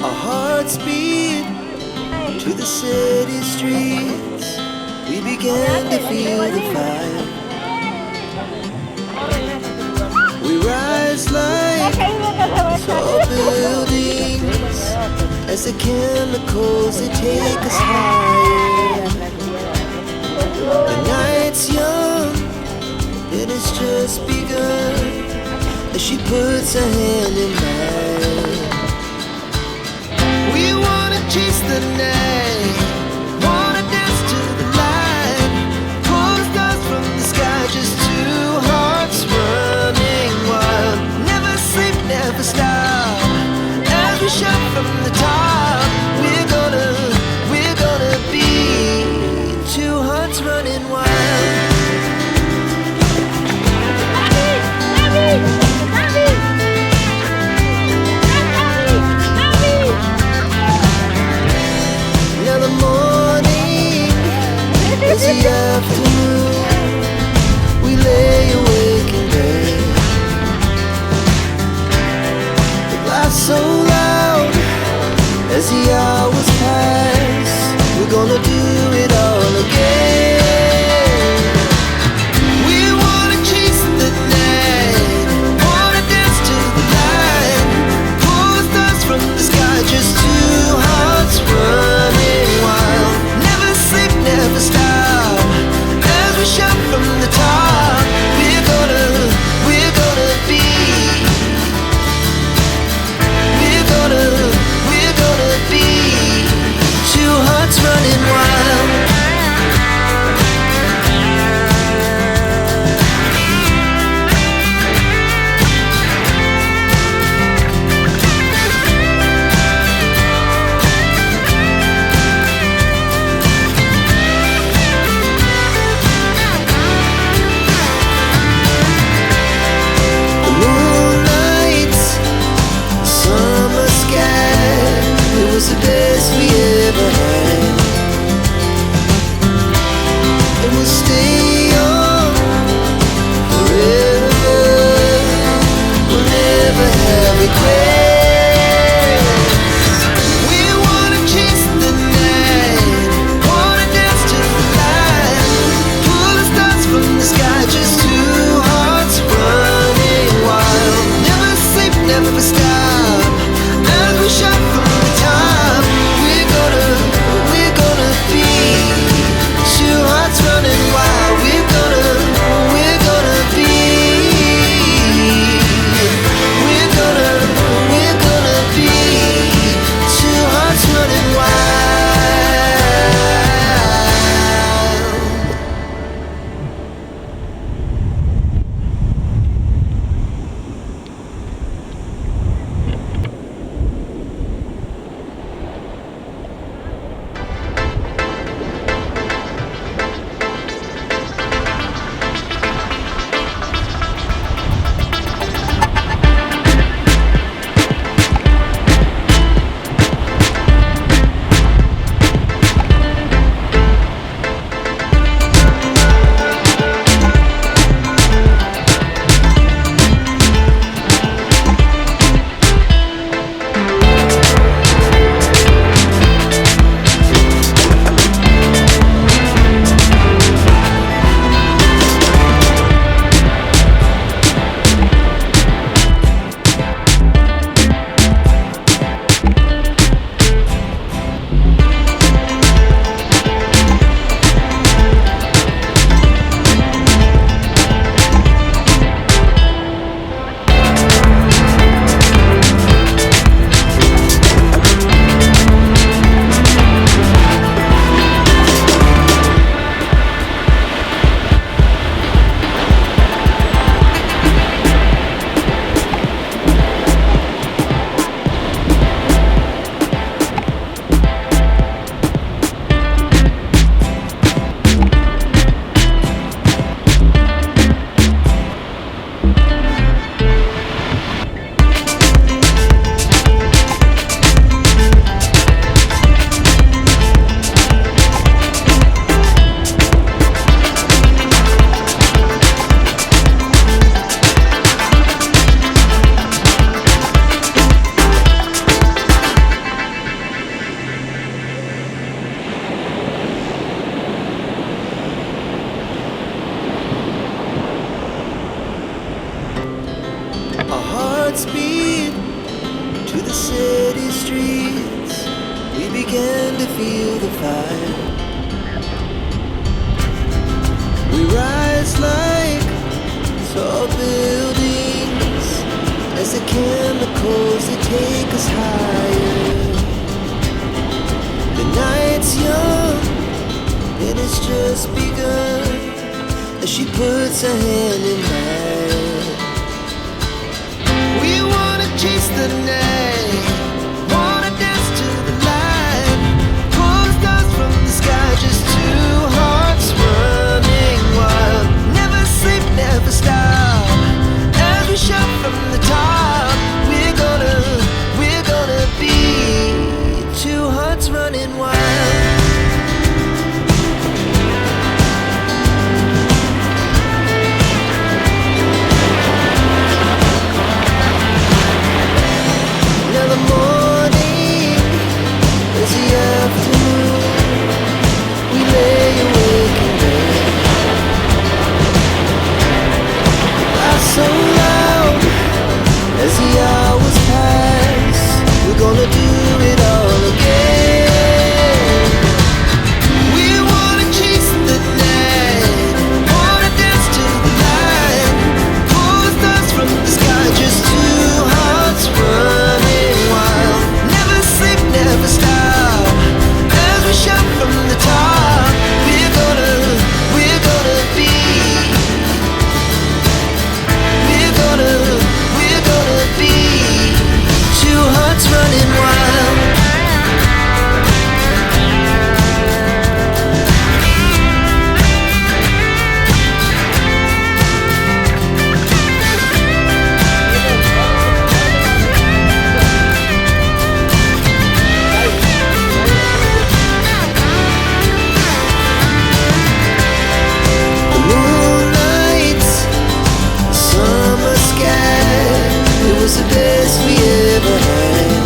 Our hearts beat to the city streets. We began to feel the fire. We rise like tall buildings as the chemicals they take us higher. The night's young, it has just begun as she puts her hand in mine. We wanna chase the night, wanna dance to the light, pull the stars from the sky, just two hearts running wild. Never sleep, never stop, as we shout from the top. We're gonna be two hearts running wild. Now the morning is the afternoon. We lay awake in bed. The laugh so loud as the hours pass. We're gonna do it all again. We wanna chase the night, wanna dance to the light, pull the stars from the sky, just two hearts running wild. Never sleep, never stop, as we shout from the top. We're gonna be, we're gonna be city streets, we began to feel the fire. We rise like tall buildings as the chemicals they take us higher. The night's young and it's just begun as she puts her hand in mine. We wanna chase the night, wanna dance to the light, pull the stars from the sky, just two hearts running wild. Never sleep, never stop, as we shout from the top. We're gonna be two hearts running wild. Now the morning is the afternoon, we lay awake in bed. Laugh so loud as the hours pass, we're gonna do it all again. We wanna chase the night, wanna dance to the light, pull the stars from the sky, just two hearts running wild. Never sleep, never stop, as we shout from the top. We're gonna be, we're gonna be two hearts running wild. The moonlight, summer sky, it was the best we ever had.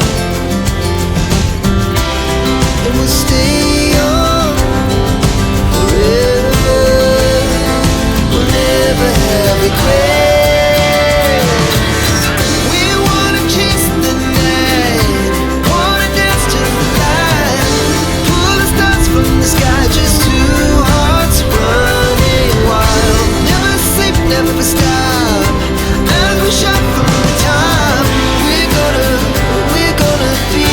And we'll stay on forever, we'll never have regrets. We wanna chase the night, wanna dance to the light, pull the stars from the sky, just two hearts running wild. Never sleep, never stop, as we shout from the top. We're gonna be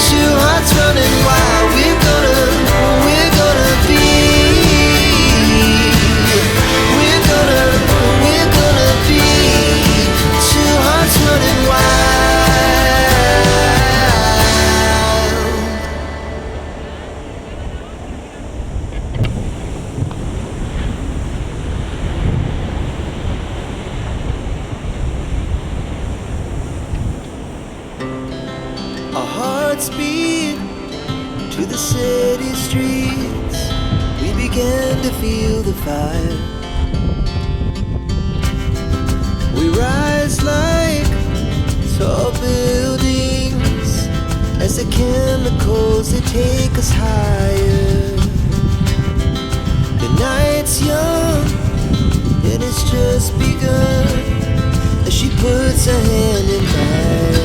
two hearts running wild. We're gonna be, we're gonna be two hearts running wild. Our hearts beat to the city streets, we began to feel the fire. We rise like tall buildings as the chemicals they take us higher. The night's young and it's just begun as she puts her hand in mine.